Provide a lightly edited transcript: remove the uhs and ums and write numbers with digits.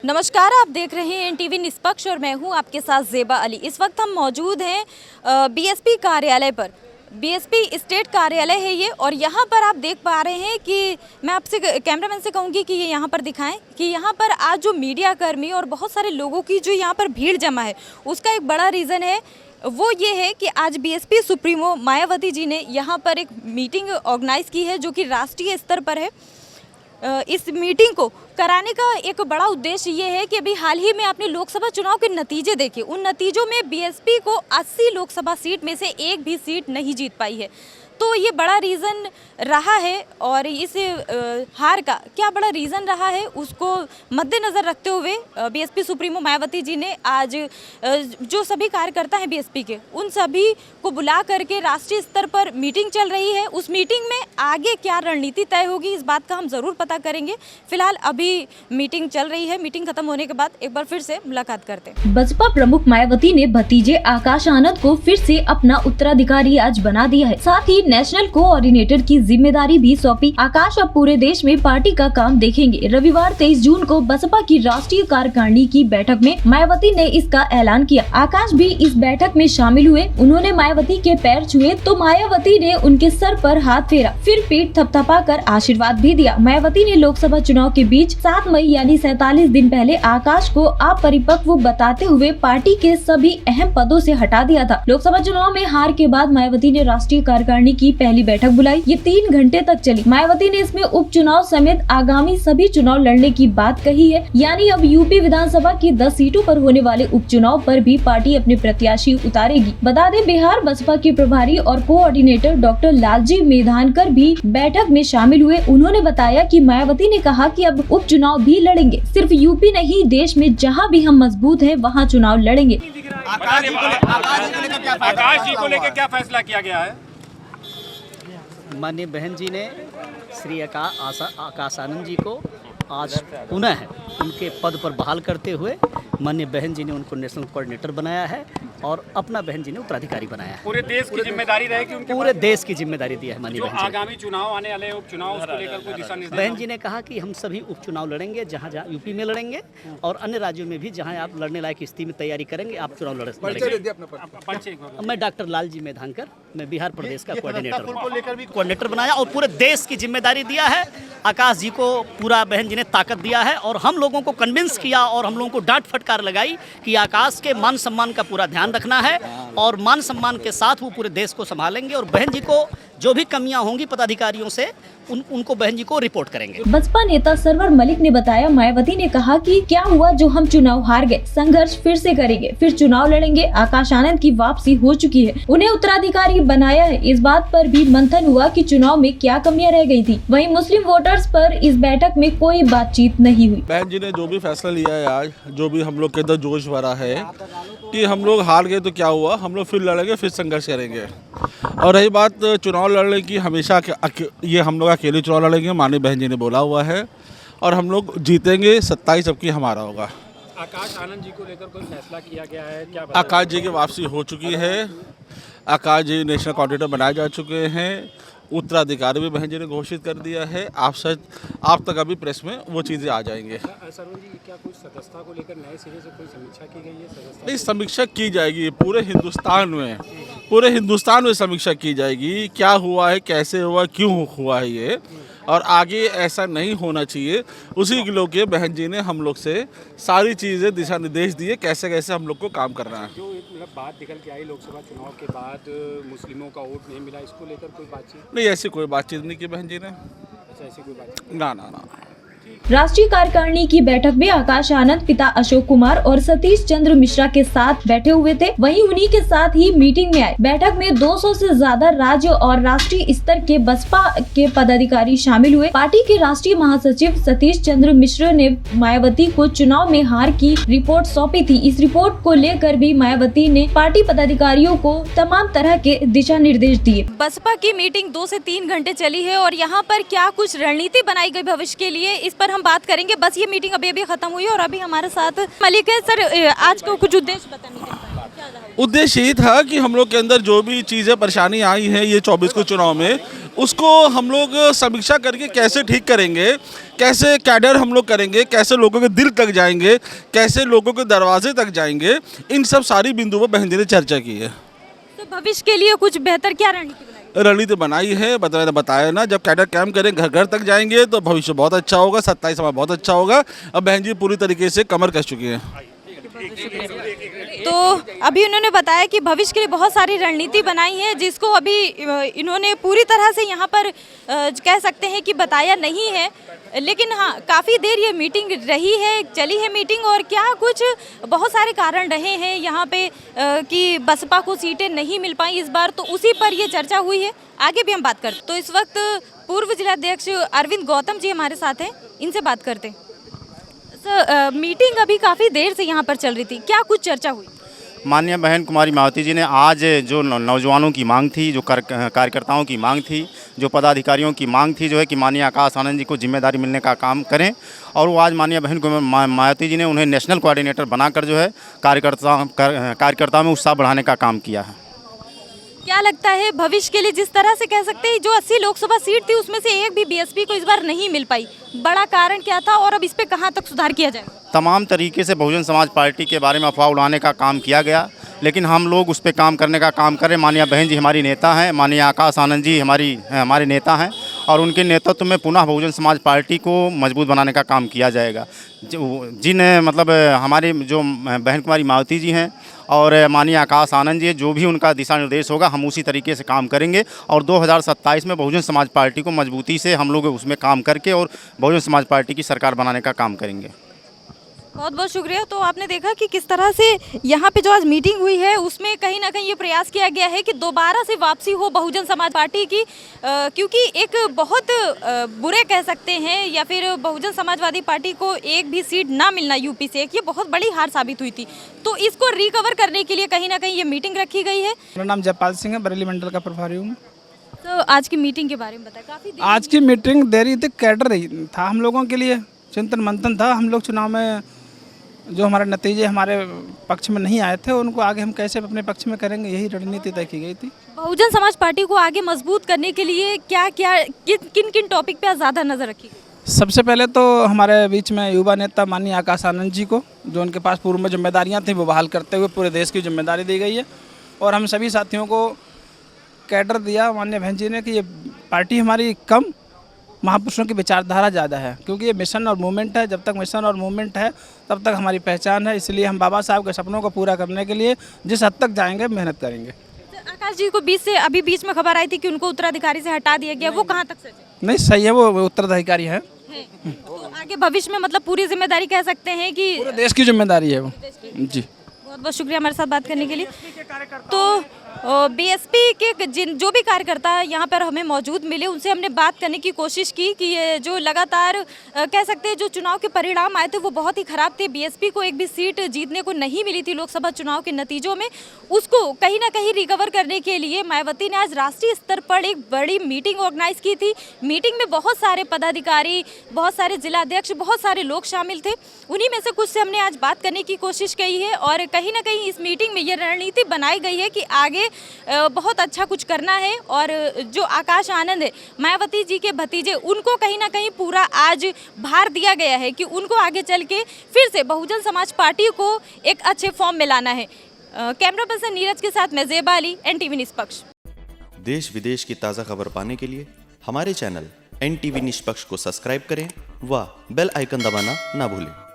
नमस्कार, आप देख रहे हैं एनटीवी निष्पक्ष और मैं हूं आपके साथ ज़ेबा अली। इस वक्त हम मौजूद हैं बीएसपी कार्यालय पर। बीएसपी स्टेट कार्यालय है ये, और यहाँ पर आप देख पा रहे हैं कि मैं आपसे कैमरामैन से कहूँगी कि ये यहाँ पर दिखाएं कि यहाँ पर आज जो मीडिया कर्मी और बहुत सारे लोगों की जो यहाँ पर भीड़ जमा है, उसका एक बड़ा रीज़न है वो ये है कि आज बीएसपी सुप्रीमो मायावती जी ने यहाँ पर एक मीटिंग ऑर्गेनाइज़ की है जो कि राष्ट्रीय स्तर पर है। इस मीटिंग को कराने का एक बड़ा उद्देश्य ये है कि अभी हाल ही में आपने लोकसभा चुनाव के नतीजे देखे। उन नतीजों में बीएसपी को 80 लोकसभा सीट में से एक भी सीट नहीं जीत पाई है, तो ये बड़ा रीज़न रहा है। और इस हार का क्या बड़ा रीज़न रहा है, उसको मद्देनज़र रखते हुए बीएसपी सुप्रीमो मायावती जी ने आज जो सभी कार्यकर्ता हैं बीएसपी के, उन सभी को बुला करके राष्ट्रीय स्तर पर मीटिंग चल रही है। उस मीटिंग में आगे क्या रणनीति तय होगी, इस बात का हम ज़रूर पता करेंगे। फिलहाल अभी मीटिंग चल रही है, मीटिंग खत्म होने के बाद एक बार फिर से मुलाकात करते हैं। बसपा प्रमुख मायावती ने भतीजे आकाश आनंद को फिर से अपना उत्तराधिकारी आज बना दिया है। साथ ही नेशनल कोऑर्डिनेटर की जिम्मेदारी भी सौंपी। आकाश अब पूरे देश में पार्टी का काम देखेंगे। रविवार 23 जून को बसपा की राष्ट्रीय कार्यकारिणी की बैठक में मायावती ने इसका ऐलान किया। आकाश भी इस बैठक में शामिल हुए। उन्होंने मायावती के पैर छुए तो मायावती ने उनके सर पर हाथ फेरा, फिर पीठ थपथपा कर आशीर्वाद भी दिया। मायावती ने लोकसभा चुनाव के बीच 7 मई यानी 47 दिन पहले आकाश को अपरिपक्व बताते हुए पार्टी के सभी अहम पदों से हटा दिया था। लोकसभा चुनाव में हार के बाद मायावती ने राष्ट्रीय कार्यकारिणी की पहली बैठक बुलाई। ये 3 घंटे तक चली। मायावती ने इसमें उपचुनाव समेत आगामी सभी चुनाव लड़ने की बात कही है, यानी अब यूपी विधानसभा की 10 सीटों पर होने वाले उपचुनाव पर भी पार्टी अपने प्रत्याशी उतारेगी। बता दें, बिहार बसपा के प्रभारी और कोऑर्डिनेटर डॉक्टर लालजी मेधानकर भी बैठक में शामिल हुए। उन्होंने बताया कि मायावती ने कहा कि अब उपचुनाव भी लड़ेंगे, सिर्फ यूपी नहीं, देश में जहां भी हम मजबूत हैं वहां चुनाव लड़ेंगे। आकाश जी को लेकर क्या फैसला किया गया है? माननीय बहन जी ने श्री आकाश आनंद जी को आज पुनः उनके पद पर बहाल करते हुए माननीय बहन जी ने उनको नेशनल कोऑर्डिनेटर बनाया है और अपना बहन जी ने उत्तराधिकारी बनाया है। पूरे देश की जिम्मेदारी रहेगी उनके पूरे देश की जिम्मेदारी दी है माननीय बहन जी। आगामी चुनाव आने वाले उपचुनाव उसको लेकर कोई दिशा निर्देश? बहन जी ने कहा कि हम सभी उपचुनाव लड़ेंगे, जहां जहां यूपी में लड़ेंगे और अन्य राज्यों में भी जहां आप लड़ने लायक स्थिति में तैयारी करेंगे, आप चुनाव लड़ेंगे। मैं डॉक्टर लालजी मेधानकर, मैं बिहार प्रदेश का कोऑर्डिनेटर बनाया और पूरे देश की जिम्मेदारी दिया है। आकाश जी को पूरा बहन जी ने ताकत दिया है और हम लोगों को कन्विंस किया और हम लोगों को डांट फटकार लगाई कि आकाश के मान सम्मान का पूरा ध्यान रखना है और मान सम्मान के साथ वो पूरे देश को संभालेंगे और बहन जी को जो भी कमियां होंगी पदाधिकारियों से उनको बहन जी को रिपोर्ट करेंगे। बसपा नेता सरवर मलिक ने बताया, मायावती ने कहा कि क्या हुआ जो हम चुनाव हार गए, संघर्ष फिर से करेंगे, फिर चुनाव लड़ेंगे। आकाश आनंद की वापसी हो चुकी है, उन्हें उत्तराधिकारी बनाया है। इस बात पर भी मंथन हुआ कि चुनाव में क्या कमियां रह गई थी। वहीं मुस्लिम वोटर्स पर इस बैठक में कोई बातचीत नहीं हुई। बहन जी ने जो भी फैसला लिया है आज, जो भी हम लोग के अंदर जोश भरा है कि हम लोग हार गए तो क्या हुआ, हम लोग फिर लड़ेंगे, फिर संघर्ष करेंगे। और रही बात चुनाव लड़ने की, हमेशा ये हम लोग अकेले चुनाव लड़ेंगे, माननीय बहन जी ने बोला हुआ है और हम लोग जीतेंगे। 27 सबकी हमारा होगा। आकाश आनंद जी को लेकर कोई फैसला किया गया है क्या? आकाश जी की वापसी हो चुकी है। आकाश जी नेशनल कोऑर्डिनेटर बनाए जा चुके हैं। उत्तराधिकारी भी बहन जी ने घोषित कर दिया है। आप तक अभी प्रेस में वो चीज़ें आ जाएंगे। सरवन जी, क्या कुछ सदस्यता को लेकर नए सिरे से कोई समीक्षा की गई है? नहीं, समीक्षा की जाएगी पूरे हिंदुस्तान में समीक्षा की जाएगी। क्या हुआ है, कैसे हुआ, क्यों हुआ है ये, और आगे ऐसा नहीं होना चाहिए। उसी के लोग के बहन जी ने हम लोग से सारी चीज़ें दिशा निर्देश दिए, कैसे कैसे हम लोग को काम करना है। जो मतलब बात निकल के आई लोकसभा चुनाव के बाद मुस्लिमों का वोट नहीं मिला, इसको लेकर कोई बातचीत? नहीं, ऐसी कोई बातचीत नहीं की बहन जी ने। अच्छा, ऐसी कोई बात ना। राष्ट्रीय कार्यकारिणी की बैठक में आकाश आनंद, पिता अशोक कुमार और सतीश चंद्र मिश्रा के साथ बैठे हुए थे। वहीं उन्हीं के साथ ही मीटिंग में आए। बैठक में 200 से ज्यादा राज्य और राष्ट्रीय स्तर के बसपा के पदाधिकारी शामिल हुए। पार्टी के राष्ट्रीय महासचिव सतीश चंद्र मिश्रा ने मायावती को चुनाव में हार की रिपोर्ट सौंपी थी। इस रिपोर्ट को लेकर भी मायावती ने पार्टी पदाधिकारियों को तमाम तरह के दिशा निर्देश दिए। बसपा की मीटिंग 2 से 3 घंटे चली है और यहाँ पर क्या कुछ रणनीति बनाई गई भविष्य के लिए, इस पर हम बात करेंगे। बस ये मीटिंग अभी खत्म हुई और अभी हमारे साथ मलिक है। सर, आज का कुछ उद्देश्य बताइए मीटिंग का। उद्देश्य ये था कि हम लोग के अंदर जो भी चीज़ें परेशानी आई हैं ये 24 को चुनाव में, उसको हम लोग समीक्षा करके कैसे ठीक करेंगे, कैसे कैडर हम लोग करेंगे, कैसे लोगों के दिल तक जाएंगे, कैसे लोगों के दरवाजे तक जाएंगे, इन सब सारी बिंदुओं पर बहन जी ने चर्चा की है। तो भविष्य के लिए कुछ बेहतर क्या रणनीति बनाई? रणनीति बनाई है, बताया ना, जब कैडर कैंप करें, घर घर तक जाएंगे तो भविष्य बहुत अच्छा होगा, 27 में बहुत अच्छा होगा। अब बहन जी पूरी तरीके से कमर कस चुकी हैं। तो अभी उन्होंने बताया कि भविष्य के लिए बहुत सारी रणनीति बनाई है, जिसको अभी इन्होंने पूरी तरह से यहाँ पर कह सकते हैं कि बताया नहीं है, लेकिन हाँ काफ़ी देर ये मीटिंग रही है, चली है मीटिंग, और क्या कुछ बहुत सारे कारण रहे हैं यहाँ पे कि बसपा को सीटें नहीं मिल पाई इस बार, तो उसी पर ये चर्चा हुई है। आगे भी हम बात करते। तो इस वक्त पूर्व जिलाध्यक्ष अरविंद गौतम जी हमारे साथ हैं, इनसे बात करते हैं। सर, मीटिंग अभी काफ़ी देर से यहाँ पर चल रही थी, क्या कुछ चर्चा हुई? माननीय बहन कुमारी मायावती जी ने आज जो नौजवानों की मांग थी, जो कार्यकर्ताओं की मांग थी, जो पदाधिकारियों की मांग थी, जो है कि माननीय आकाश आनंद जी को जिम्मेदारी मिलने का काम करें, और वो आज माननीय बहन मायावती जी ने उन्हें नेशनल कोऑर्डिनेटर बनाकर जो है कार्यकर्ताओं में उत्साह बढ़ाने का काम किया है। क्या लगता है भविष्य के लिए, जिस तरह से कह सकते हैं जो 80 लोकसभा सीट थी उसमें से एक भी बीएसपी को इस बार नहीं मिल पाई, बड़ा कारण क्या था और अब इस पे कहां तक सुधार किया जाएगा? तमाम तरीके से बहुजन समाज पार्टी के बारे में अफवाह उड़ाने का काम किया गया, लेकिन हम लोग उस पर काम करने का काम करें। माननीय बहन जी हमारी नेता हैं, माननीय आकाश आनंद जी हमारे नेता हैं, और उनके नेतृत्व में पुनः बहुजन समाज पार्टी को मजबूत बनाने का काम किया जाएगा। जिन मतलब हमारे जो बहन कुमारी मायावती जी हैं और माननीय आकाश आनंद जी, जो भी उनका दिशा निर्देश होगा हम उसी तरीके से काम करेंगे, और 2027 में बहुजन समाज पार्टी को मजबूती से हम लोग उसमें काम करके और बहुजन समाज पार्टी की सरकार बनाने का काम करेंगे। बहुत बहुत शुक्रिया। तो आपने देखा कि किस तरह से यहाँ पे जो आज मीटिंग हुई है उसमें कहीं ना कहीं ये प्रयास किया गया है कि दोबारा से वापसी हो बहुजन समाज पार्टी की, क्योंकि एक बहुत बुरे कह सकते हैं या फिर बहुजन समाजवादी पार्टी को एक भी सीट ना मिलना यूपी से, एक ये बहुत बड़ी हार साबित हुई थी। तो इसको रिकवर करने के लिए कहीं ना कहीं ये मीटिंग रखी गई है। मेरा नाम जयपाल सिंह है, बरेली मंडल का प्रभारी हूँ। तो आज की मीटिंग के बारे में बताएं। काफ़ी आज की मीटिंग देरी तक कैडर रही था, हम लोगों के लिए चिंतन मंथन था। हम लोग चुनाव में जो हमारे नतीजे हमारे पक्ष में नहीं आए थे उनको आगे हम कैसे अपने पक्ष में करेंगे, यही रणनीति तय की गई थी। बहुजन समाज पार्टी को आगे मजबूत करने के लिए किन किन टॉपिक पे ज़्यादा नज़र रखी गई? सबसे पहले तो हमारे बीच में युवा नेता माननीय आकाश आनंद जी को, जो उनके पास पूर्व में जिम्मेदारियां थी वो बहाल करते हुए पूरे देश की जिम्मेदारी दी गई है, और हम सभी साथियों को कैडर दिया माननीय बहन जी ने कि ये पार्टी हमारी कम, महापुरुषों की विचारधारा ज़्यादा है, क्योंकि ये मिशन और मूवमेंट है। जब तक मिशन और मूवमेंट है तब तक हमारी पहचान है, इसलिए हम बाबा साहब के सपनों को पूरा करने के लिए जिस हद तक जाएंगे मेहनत करेंगे। आकाश जी को बीच में खबर आई थी कि उनको उत्तराधिकारी से हटा दिया गया, वो कहाँ तक सच है? नहीं, सही है, वो उत्तराधिकारी है। तो आगे भविष्य में मतलब पूरी जिम्मेदारी कह सकते हैं कि पूरे देश की जिम्मेदारी है वो। जी, बहुत बहुत शुक्रिया हमारे साथ बात करने के लिए। तो बीएसपी के जो भी कार्यकर्ता यहाँ पर हमें मौजूद मिले उनसे हमने बात करने की कोशिश की कि ये जो लगातार कह सकते हैं जो चुनाव के परिणाम आए थे वो बहुत ही ख़राब थे। बीएसपी को एक भी सीट जीतने को नहीं मिली थी लोकसभा चुनाव के नतीजों में, उसको कहीं ना कहीं रिकवर करने के लिए मायावती ने आज राष्ट्रीय स्तर पर एक बड़ी मीटिंग ऑर्गेनाइज की थी। मीटिंग में बहुत सारे पदाधिकारी, बहुत सारे जिलाध्यक्ष, बहुत सारे लोग शामिल थे। उन्हीं में से कुछ से हमने आज बात करने की कोशिश की है, और कहीं ना कहीं इस मीटिंग में ये रणनीति बनाई गई है कि आगे बहुत अच्छा कुछ करना है। और जो आकाश आनंद है, मायावती जी के भतीजे, उनको कहीं ना कहीं पूरा आज भार दिया गया है कि उनको आगे चल के फिर से बहुजन समाज पार्टी को एक अच्छे फॉर्म में लाना है। कैमरा पर्सन नीरज के साथ मैं ज़ेबा अली, NTV निष्पक्ष। देश विदेश की ताज़ा खबर पाने के लिए हमारे चैनल NTV निष्पक्ष को सब्सक्राइब करें व बेल आइकन दबाना ना भूलें।